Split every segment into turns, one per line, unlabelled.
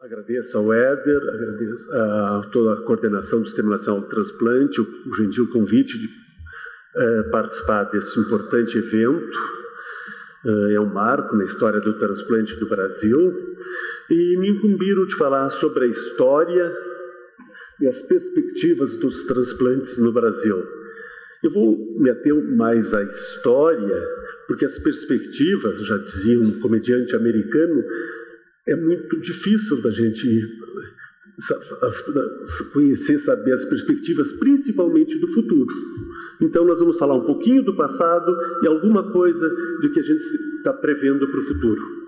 Agradeço ao Éder, agradeço a toda a coordenação do Sistema Nacional de Transplante, o gentil convite de participar desse importante evento. É um marco na história do transplante do Brasil. E me incumbiram de falar sobre a história e as perspectivas dos transplantes no Brasil. Eu vou me ater mais à história, porque as perspectivas, já dizia um comediante americano, é muito difícil da gente conhecer, saber as perspectivas, principalmente do futuro. Então, nós vamos falar um pouquinho do passado e alguma coisa do que a gente está prevendo para o futuro.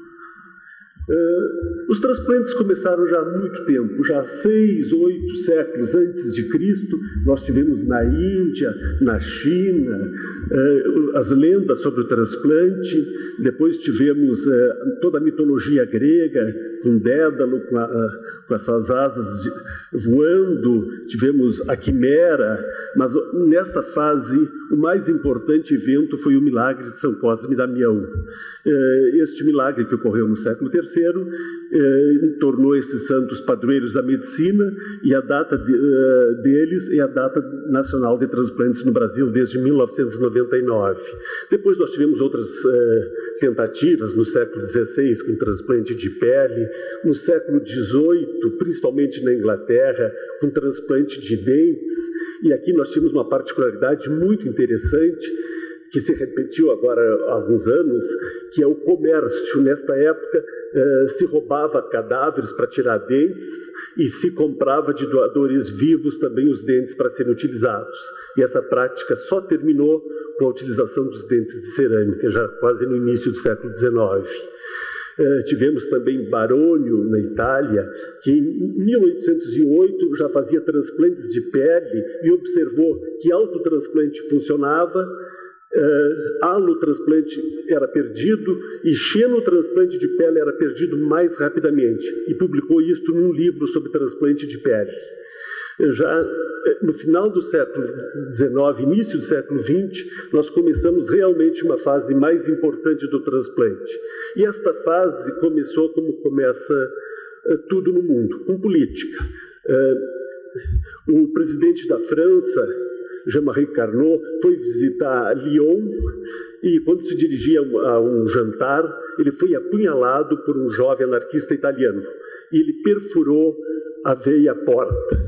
Os transplantes começaram já há muito tempo, já há 6, 8 séculos antes de Cristo. Nós tivemos na Índia, na China, as lendas sobre o transplante. Depois tivemos toda a mitologia grega, com Dédalo, com as suas asas voando. Tivemos a quimera, mas nessa fase o mais importante evento foi o milagre de São Cosme e Damião. Este milagre que ocorreu no século III tornou esses santos padroeiros da medicina, e a data deles é a data nacional de transplantes no Brasil desde 1999. Depois nós tivemos outras tentativas no século XVI com transplante de pele, no século XVIII, principalmente na Inglaterra, com transplante de dentes, e aqui nós tínhamos uma particularidade muito interessante, que se repetiu agora há alguns anos, que é o comércio. Nesta época, se roubava cadáveres para tirar dentes e se comprava de doadores vivos também os dentes para serem utilizados. E essa prática só terminou com a utilização dos dentes de cerâmica, já quase no início do século XIX. Tivemos também Barônio, na Itália, que em 1808 já fazia transplantes de pele e observou que autotransplante funcionava, alotransplante era perdido e xenotransplante de pele era perdido mais rapidamente, e publicou isto num livro sobre transplante de pele. Já no final do século XIX, início do século XX, nós começamos realmente uma fase mais importante do transplante. E esta fase começou como começa tudo no mundo, com política. O presidente da França, Jean-Marie Carnot, foi visitar Lyon e, quando se dirigia a um jantar, ele foi apunhalado por um jovem anarquista italiano e ele perfurou a veia porta.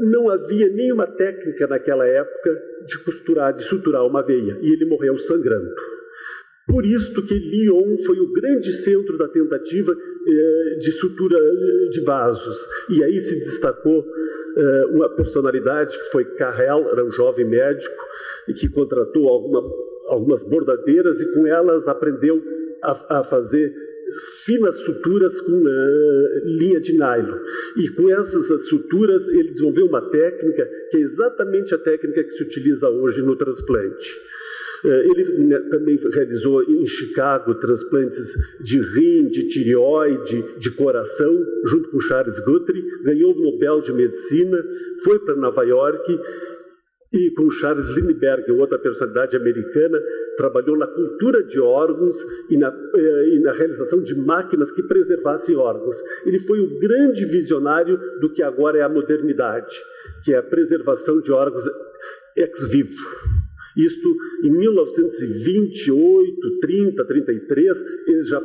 Não havia nenhuma técnica naquela época de costurar, de suturar uma veia, e ele morreu sangrando. Por isto que Lyon foi o grande centro da tentativa de sutura de vasos. E aí se destacou uma personalidade que foi Carrel, era um jovem médico, e que contratou algumas bordadeiras e com elas aprendeu a fazer finas suturas com linha de nylon. E com essas suturas ele desenvolveu uma técnica que é exatamente a técnica que se utiliza hoje no transplante. Ele também realizou em Chicago transplantes de rim, de tireoide, de coração, junto com Charles Guthrie, ganhou o Nobel de Medicina, foi para Nova York e com Charles Lindbergh, outra personalidade americana, trabalhou na cultura de órgãos e na realização de máquinas que preservassem órgãos. Ele foi o grande visionário do que agora é a modernidade, que é a preservação de órgãos ex vivo. Isto em 1928, 30, 33, ele já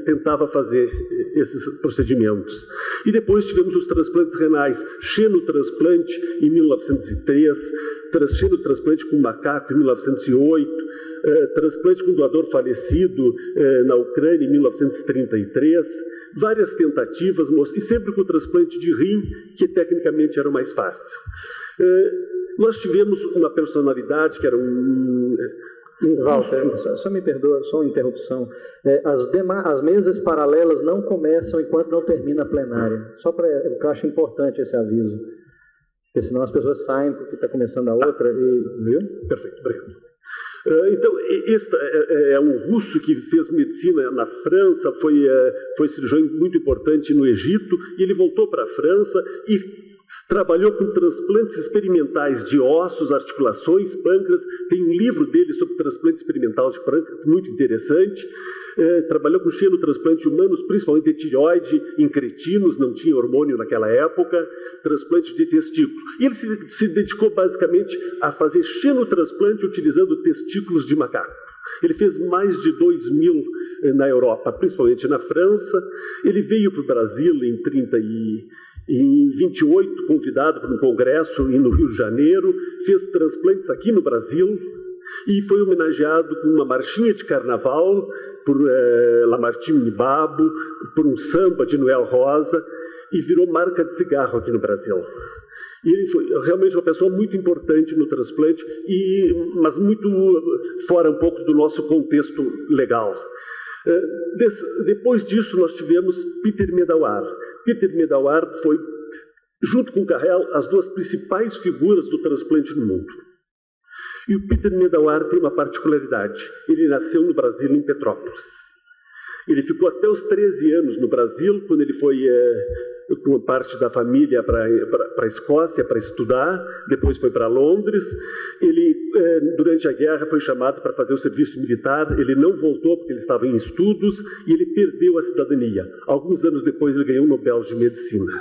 tentava fazer esses procedimentos. E depois tivemos os transplantes renais, xenotransplante em 1903, xenotransplante com macaco em 1908, transplante com doador falecido na Ucrânia em 1933, várias tentativas, e sempre com transplante de rim, que tecnicamente era o mais fácil. Nós tivemos uma personalidade que era
Walter, só me perdoa, só uma interrupção. As mesas paralelas não começam enquanto não termina a plenária. Eu acho importante esse aviso, porque senão as pessoas saem porque está começando a outra. Viu?
Perfeito, obrigado. Então, este é um russo que fez medicina na França, foi cirurgião muito importante no Egito, e ele voltou para a França e trabalhou com transplantes experimentais de ossos, articulações, pâncreas. Tem um livro dele sobre transplante experimental de pâncreas, muito interessante. trabalhou com xenotransplante humanos, principalmente de tireoide, em cretinos, não tinha hormônio naquela época, transplante de testículo. E ele se dedicou basicamente a fazer xenotransplante utilizando testículos de macaco. Ele fez mais de 2.000 na Europa, principalmente na França. Ele veio para o Brasil em 28, convidado para um congresso no Rio de Janeiro, fez transplantes aqui no Brasil e foi homenageado com uma marchinha de carnaval por Lamartine Babo, por um samba de Noel Rosa, e virou marca de cigarro aqui no Brasil. E ele foi realmente uma pessoa muito importante no transplante, mas muito fora um pouco do nosso contexto legal. Depois disso, nós tivemos Peter Medawar. Peter Medawar foi, junto com Carrel, as duas principais figuras do transplante no mundo. E o Peter Medawar tem uma particularidade. Ele nasceu no Brasil, em Petrópolis. Ele ficou até os 13 anos no Brasil, quando ele foi com parte da família para a Escócia para estudar, depois foi para Londres. Ele, durante a guerra, foi chamado para fazer o serviço militar, ele não voltou porque ele estava em estudos e ele perdeu a cidadania. Alguns anos depois ele ganhou o Nobel de Medicina.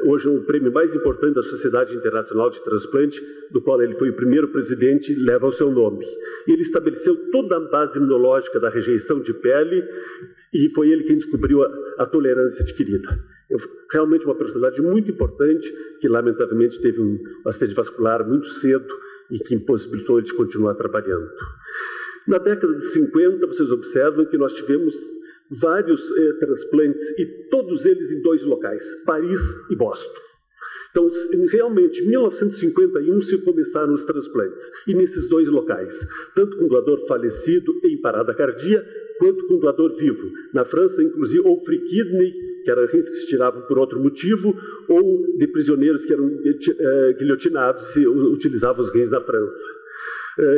Hoje é o prêmio mais importante da Sociedade Internacional de Transplante, do qual ele foi o primeiro presidente, leva o seu nome. Ele estabeleceu toda a base imunológica da rejeição de pele e foi ele quem descobriu a tolerância adquirida. Realmente uma personalidade muito importante, que lamentavelmente teve um acidente vascular muito cedo e que impossibilitou ele de continuar trabalhando. Na década de 50, vocês observam que nós tivemos vários transplantes, e todos eles em dois locais, Paris e Boston. Então, realmente, em 1951 se começaram os transplantes, e nesses dois locais, tanto com doador falecido em parada cardíaca, quanto com doador vivo. Na França, inclusive, ou free kidney, que eram rins que se tiravam por outro motivo, ou de prisioneiros que eram guilhotinados se utilizavam os rins na França.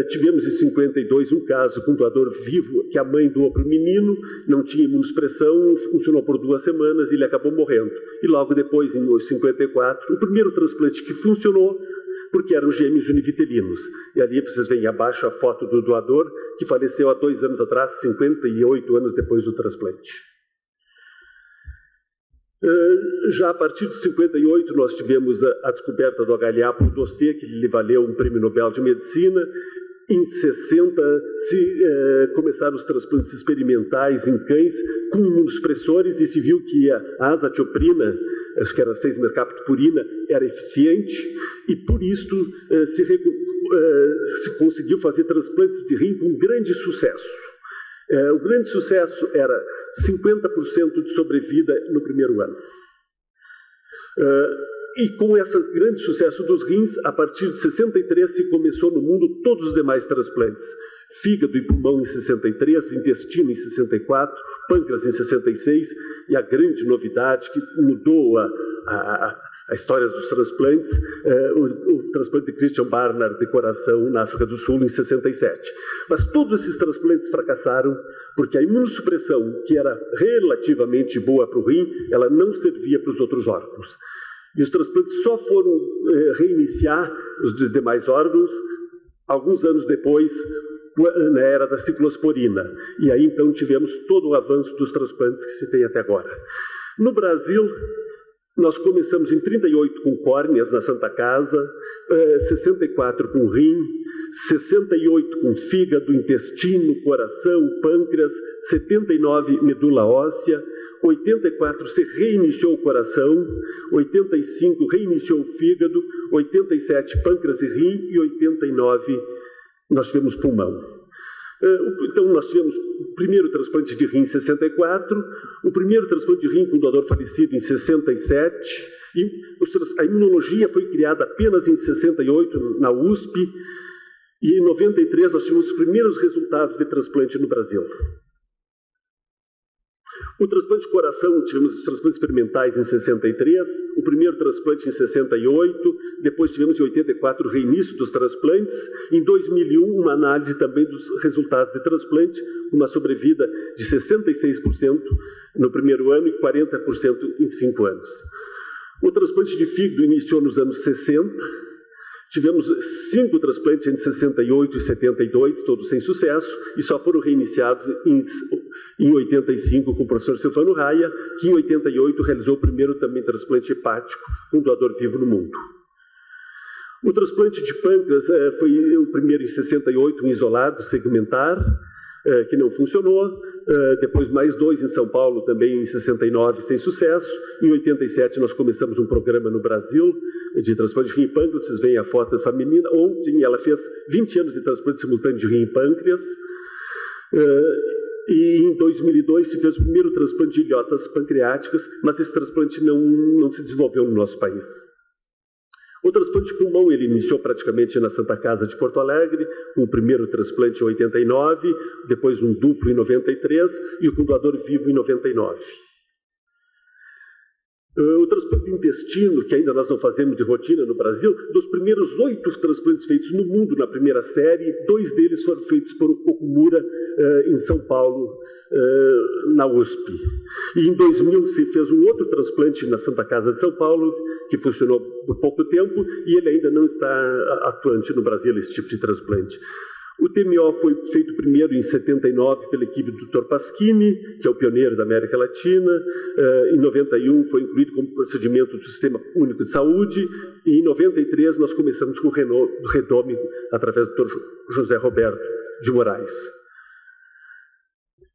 Tivemos em 52 um caso com um doador vivo que a mãe doou para o menino, não tinha imunossupressão, funcionou por 2 semanas e ele acabou morrendo. E logo depois, em 54, o primeiro transplante que funcionou, porque eram gêmeos univitelinos. E ali vocês veem abaixo a foto do doador, que faleceu há 2 anos atrás, 58 anos depois do transplante. Já a partir de 58 nós tivemos a descoberta do HLA por dossiê, que lhe valeu um prêmio Nobel de Medicina. Em 60 começaram os transplantes experimentais em cães com imunossupressores e se viu que a azatioprina, acho que era 6-mercaptopurina, era eficiente e por isso se conseguiu fazer transplantes de rim com grande sucesso. O grande sucesso era 50% de sobrevida no primeiro ano. E com esse grande sucesso dos rins, a partir de 63 se começou no mundo todos os demais transplantes. Fígado e pulmão em 63, intestino em 64, pâncreas em 66, e a grande novidade que mudou a história dos transplantes, o transplante de Christian Barnard de coração na África do Sul em 67. Mas todos esses transplantes fracassaram porque a imunossupressão, que era relativamente boa para o rim, ela não servia para os outros órgãos. E os transplantes só foram reiniciar os demais órgãos alguns anos depois, na era da ciclosporina. E aí então tivemos todo o avanço dos transplantes que se tem até agora. No Brasil, nós começamos em 38 com córneas na Santa Casa, 64 com rim, 68 com fígado, intestino, coração, pâncreas, 79 medula óssea, 84 se reiniciou o coração, 85 reiniciou o fígado, 87 pâncreas e rim e 89 nós tivemos pulmão. Então, nós tivemos o primeiro transplante de rim em 64, o primeiro transplante de rim com doador falecido em 67, e a imunologia foi criada apenas em 68 na USP, e em 93 nós tivemos os primeiros resultados de transplante no Brasil. O transplante de coração, tivemos os transplantes experimentais em 63, o primeiro transplante em 68, depois tivemos em 84 o reinício dos transplantes, em 2001 uma análise também dos resultados de transplante, uma sobrevida de 66% no primeiro ano e 40% em 5 anos. O transplante de fígado iniciou nos anos 60, Tivemos 5 transplantes entre 68 e 72, todos sem sucesso, e só foram reiniciados em 85 com o professor Silvano Raia, que em 88 realizou o primeiro também transplante hepático com doador vivo no mundo. O transplante de pâncreas foi o primeiro em 68, um isolado, segmentar, que não funcionou. Depois mais 2 em São Paulo, também em 69, sem sucesso. Em 87 nós começamos um programa no Brasil de transplante de rim e pâncreas. Vocês veem a foto dessa menina. Ontem ela fez 20 anos de transplante simultâneo de rim e pâncreas. E em 2002 se fez o primeiro transplante de ilhotas pancreáticas, mas esse transplante não se desenvolveu no nosso país. O transplante de pulmão ele iniciou praticamente na Santa Casa de Porto Alegre, com o primeiro transplante em 89, depois um duplo em 93 e o com doador vivo em 99. O transplante de intestino, que ainda nós não fazemos de rotina no Brasil, dos primeiros 8 transplantes feitos no mundo na primeira série, 2 deles foram feitos por Okumura em São Paulo, na USP. E em 2000 se fez um outro transplante na Santa Casa de São Paulo, que funcionou por pouco tempo, e ele ainda não está atuante no Brasil, esse tipo de transplante. O TMO foi feito primeiro em 79 pela equipe do Dr. Pasquini, que é o pioneiro da América Latina. Em 91 foi incluído como procedimento do Sistema Único de Saúde. E em 93 nós começamos com o Redome, através do Dr. José Roberto de Moraes.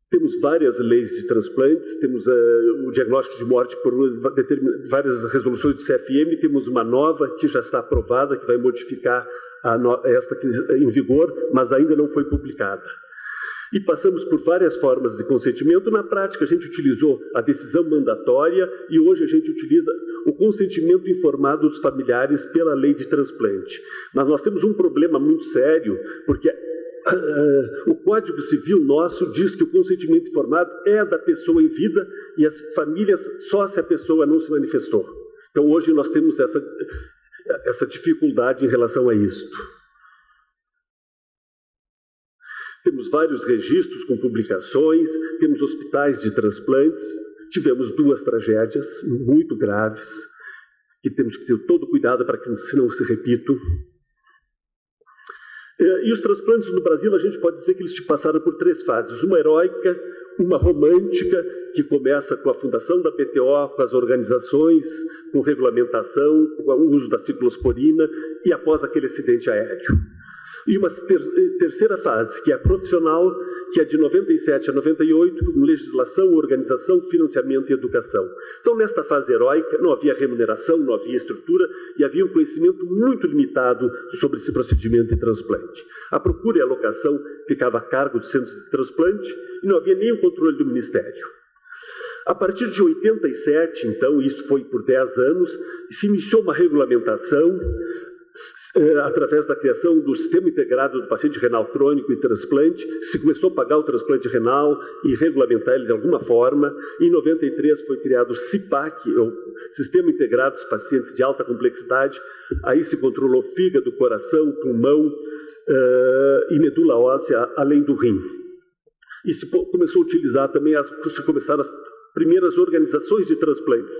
Temos várias leis de transplantes, temos o diagnóstico de morte por várias resoluções do CFM, temos uma nova que já está aprovada, que vai modificar esta em vigor, mas ainda não foi publicada. E passamos por várias formas de consentimento. Na prática, a gente utilizou a decisão mandatória e hoje a gente utiliza o consentimento informado dos familiares pela lei de transplante. Mas nós temos um problema muito sério, porque o Código Civil nosso diz que o consentimento informado é da pessoa em vida e as famílias só se a pessoa não se manifestou. Então, hoje nós temos essa dificuldade em relação a isso. Temos vários registros com publicações, temos hospitais de transplantes, tivemos 2 tragédias muito graves, que temos que ter todo cuidado para que não se repitam. E os transplantes no Brasil, a gente pode dizer que eles passaram por 3 fases. Uma heróica, uma romântica, que começa com a fundação da PTO, com as organizações, com regulamentação, com o uso da ciclosporina e após aquele acidente aéreo. E uma terceira fase, que é a profissional, que é de 97 a 98, com legislação, organização, financiamento e educação. Então, nesta fase heróica, não havia remuneração, não havia estrutura e havia um conhecimento muito limitado sobre esse procedimento de transplante. A procura e a alocação ficava a cargo dos centros de transplante e não havia nenhum controle do Ministério. A partir de 87, então, isso foi por 10 anos, se iniciou uma regulamentação através da criação do Sistema Integrado do Paciente Renal Crônico e Transplante. Se começou a pagar o transplante renal e regulamentar ele de alguma forma. Em 93 foi criado o CIPAC, o Sistema Integrado dos Pacientes de Alta Complexidade. Aí se controlou fígado, coração, pulmão e medula óssea, além do rim. E se começou a utilizar também, começaram as primeiras organizações de transplantes.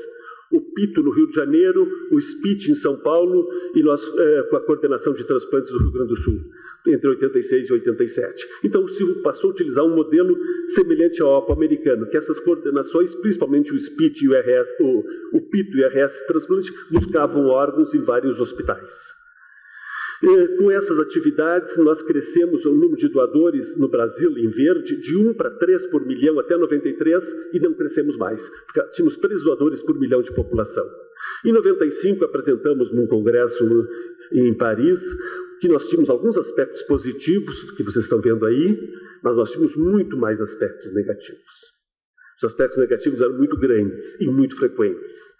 O PITO no Rio de Janeiro, o SPIT em São Paulo e nós com a coordenação de transplantes do Rio Grande do Sul, entre 86 e 87. Então o Silvio passou a utilizar um modelo semelhante ao OPO americano, que essas coordenações, principalmente o SPIT e o RS, o PITO e o RS transplante, buscavam órgãos em vários hospitais. Com essas atividades, nós crescemos o número de doadores no Brasil, em verde, de 1 para 3 por milhão até 93 e não crescemos mais. Tínhamos 3 doadores por milhão de população. Em 95, apresentamos num congresso em Paris que nós tínhamos alguns aspectos positivos, que vocês estão vendo aí, mas nós tínhamos muito mais aspectos negativos. Os aspectos negativos eram muito grandes e muito frequentes.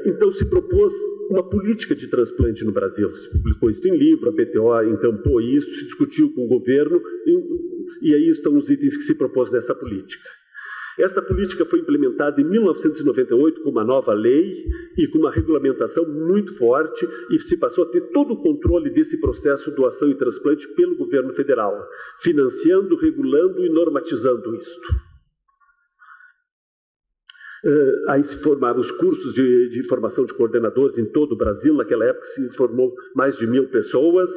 Então se propôs uma política de transplante no Brasil. Se publicou isso em livro, a PTO encampou isso, se discutiu com o governo, e aí estão os itens que se propôs nessa política. Essa política foi implementada em 1998 com uma nova lei e com uma regulamentação muito forte, e se passou a ter todo o controle desse processo de doação e transplante pelo governo federal, financiando, regulando e normatizando isto. Aí se formaram os cursos de formação de coordenadores em todo o Brasil. Naquela época se formou mais de 1.000 pessoas,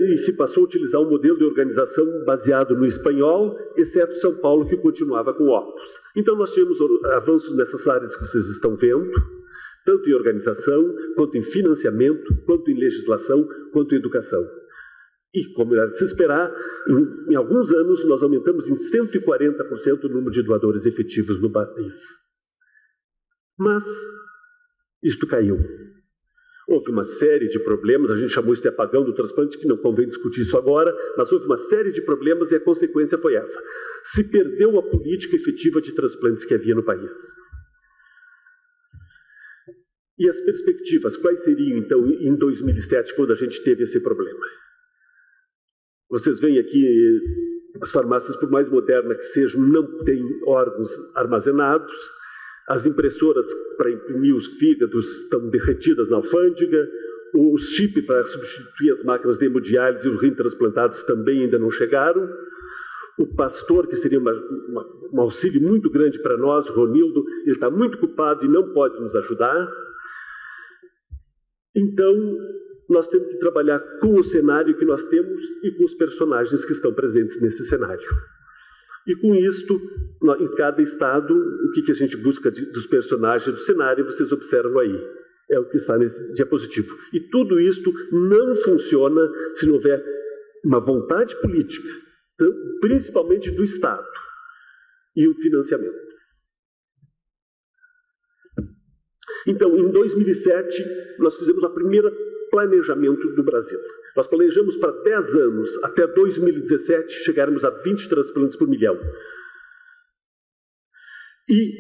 e se passou a utilizar um modelo de organização baseado no espanhol, exceto São Paulo, que continuava com Opus. Então nós tivemos avanços nessas áreas que vocês estão vendo, tanto em organização, quanto em financiamento, quanto em legislação, quanto em educação. E, como era de se esperar, em alguns anos nós aumentamos em 140% o número de doadores efetivos no país. Mas isto caiu. Houve uma série de problemas, a gente chamou isso de apagão do transplante, que não convém discutir isso agora, mas houve uma série de problemas e a consequência foi essa. Se perdeu a política efetiva de transplantes que havia no país. E as perspectivas, quais seriam, então, em 2007, quando a gente teve esse problema? Vocês veem aqui, as farmácias, por mais modernas que sejam, não têm órgãos armazenados, as impressoras para imprimir os fígados estão derretidas na alfândega, os chips para substituir as máquinas de hemodiálise e os rins transplantados também ainda não chegaram, o pastor, que seria um auxílio muito grande para nós, o Ronildo, ele está muito ocupado e não pode nos ajudar. Então, nós temos que trabalhar com o cenário que nós temos e com os personagens que estão presentes nesse cenário. E com isto, em cada estado, o que a gente busca dos personagens do cenário, vocês observam aí. É o que está nesse diapositivo. E tudo isto não funciona se não houver uma vontade política, principalmente do Estado, e o financiamento. Então, em 2007, nós fizemos a primeira planejamento do Brasil. Nós planejamos para 10 anos, até 2017, chegarmos a 20 transplantes por milhão. E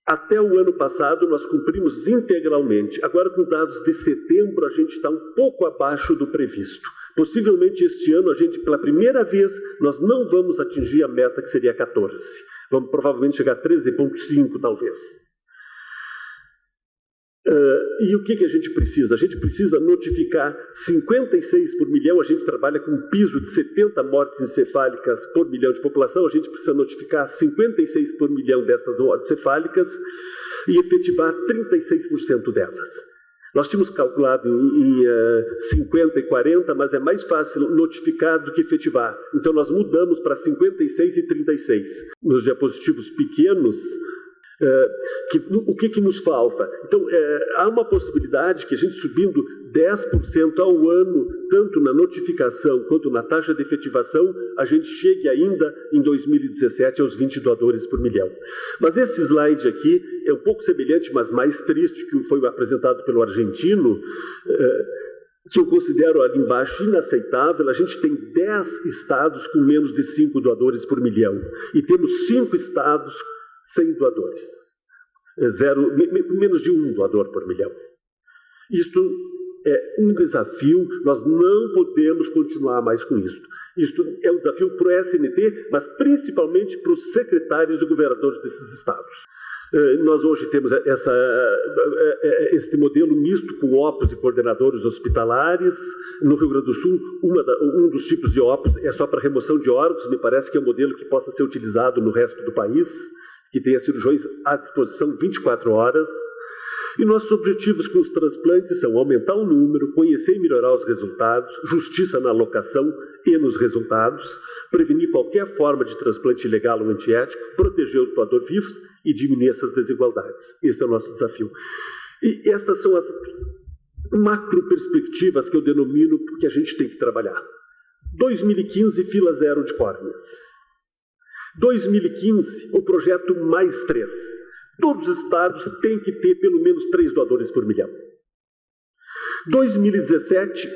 até o ano passado nós cumprimos integralmente. Agora, com dados de setembro, a gente está um pouco abaixo do previsto. Possivelmente este ano, a gente, pela primeira vez, nós não vamos atingir a meta que seria 14. Vamos provavelmente chegar a 13,5 talvez. E o que a gente precisa? A gente precisa notificar 56 por milhão. A gente trabalha com um piso de 70 mortes encefálicas por milhão de população. A gente precisa notificar 56 por milhão dessas mortes encefálicas e efetivar 36% delas. Nós tínhamos calculado em 50 e 40, mas é mais fácil notificar do que efetivar. Então nós mudamos para 56 e 36. Nos diapositivos pequenos, o que nos falta? Então, há uma possibilidade que a gente subindo 10% ao ano, tanto na notificação quanto na taxa de efetivação, a gente chegue ainda em 2017 aos 20 doadores por milhão. Mas esse slide aqui é um pouco semelhante, mas mais triste, que foi apresentado pelo argentino, que eu considero ali embaixo inaceitável. A gente tem 10 estados com menos de 5 doadores por milhão e temos 5 estados sem doadores, menos de 1 doador por milhão. Isto é um desafio, nós não podemos continuar mais com isso. Isto é um desafio para o SNT, mas principalmente para os secretários e governadores desses estados. Nós hoje temos esse modelo misto com OPUS e coordenadores hospitalares. No Rio Grande do Sul, um dos tipos de OPUS é só para remoção de órgãos, me parece que é um modelo que possa ser utilizado no resto do país, que tenha cirurgiões à disposição 24 horas. E nossos objetivos com os transplantes são aumentar o número, conhecer e melhorar os resultados, justiça na alocação e nos resultados, prevenir qualquer forma de transplante ilegal ou antiético, proteger o doador vivo e diminuir essas desigualdades. Esse é o nosso desafio. E essas são as macro perspectivas que eu denomino que a gente tem que trabalhar. 2015, fila zero de córneas. 2015, o projeto mais 3. Todos os estados têm que ter pelo menos 3 doadores por milhão. 2017,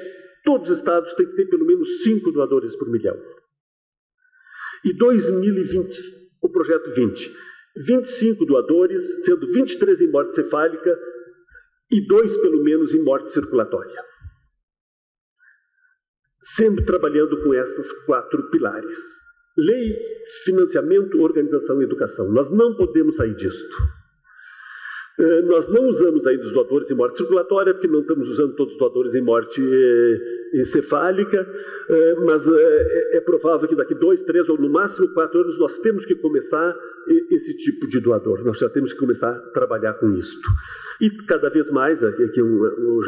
todos os estados têm que ter pelo menos 5 doadores por milhão. E 2020, o projeto 20. 25 doadores, sendo 23 em morte cefálica e 2 pelo menos em morte circulatória. Sempre trabalhando com essas 4 pilares. Lei, financiamento, organização e educação. Nós não podemos sair disto. Nós não usamos ainda os doadores em morte circulatória, porque não estamos usando todos os doadores em morte encefálica, mas é provável que daqui 2, 3 ou no máximo 4 anos nós temos que começar esse tipo de doador. Nós já temos que começar a trabalhar com isto. E cada vez mais, aqui o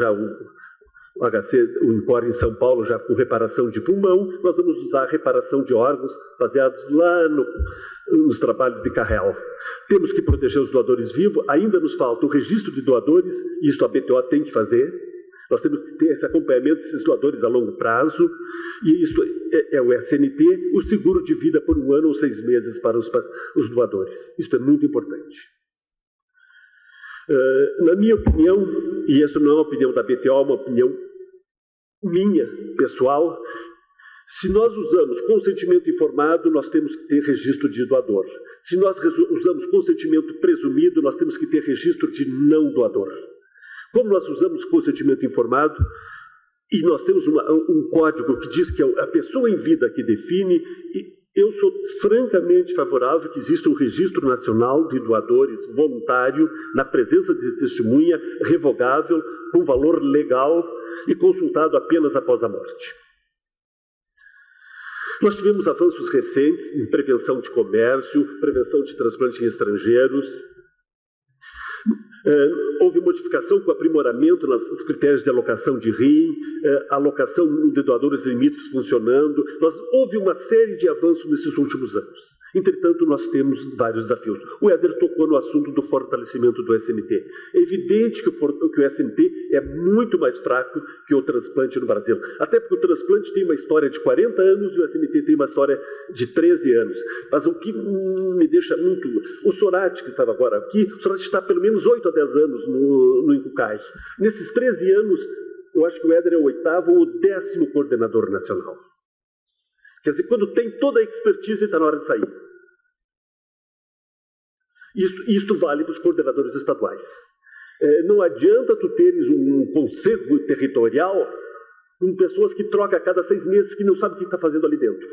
HC, o INCOR em São Paulo, já com reparação de pulmão, nós vamos usar reparação de órgãos baseados lá nos trabalhos de Carrel. Temos que proteger os doadores vivos, ainda nos falta o registro de doadores, e isso a BTO tem que fazer. Nós temos que ter esse acompanhamento desses doadores a longo prazo, e isso é o SNT, o seguro de vida por 1 ano ou 6 meses para os doadores. Isso é muito importante. Na minha opinião, e essa não é uma opinião da BTO, é uma opinião minha, pessoal, se nós usamos consentimento informado, nós temos que ter registro de doador. Se nós usamos consentimento presumido, nós temos que ter registro de não doador. Como nós usamos consentimento informado, e nós temos um código que diz que é a pessoa em vida que define, eu sou francamente favorável que exista um registro nacional de doadores voluntário, na presença de testemunha, revogável, com valor legal e consultado apenas após a morte. Nós tivemos avanços recentes em prevenção de comércio, prevenção de transplante em estrangeiros. Houve modificação com aprimoramento nos critérios de alocação de rim, alocação de doadores limites funcionando. Houve uma série de avanços nesses últimos anos. Entretanto, nós temos vários desafios. O Éder tocou no assunto do fortalecimento do SNT. É evidente que o SNT é muito mais fraco que o transplante no Brasil. Até porque o transplante tem uma história de 40 anos e o SNT tem uma história de 13 anos. Mas o que me deixa muito... O Sorati, que estava agora aqui, o Sorati está há pelo menos 8 a 10 anos no INCUCAI. Nesses 13 anos, eu acho que o Éder é o 8º ou o 10º coordenador nacional. Quer dizer, quando tem toda a expertise, está na hora de sair. Isto vale para os coordenadores estaduais. Não adianta tu teres um conselho territorial com pessoas que trocam a cada 6 meses, que não sabem o que está fazendo ali dentro.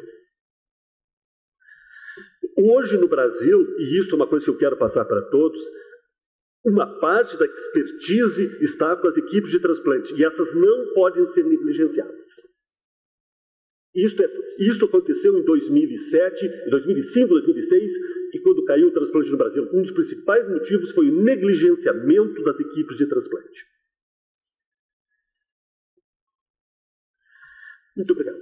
Hoje no Brasil, e isso é uma coisa que eu quero passar para todos, uma parte da expertise está com as equipes de transplante, e essas não podem ser negligenciadas. Isto aconteceu em 2007, 2005, 2006, e quando caiu o transplante no Brasil. Um dos principais motivos foi o negligenciamento das equipes de transplante. Muito obrigado.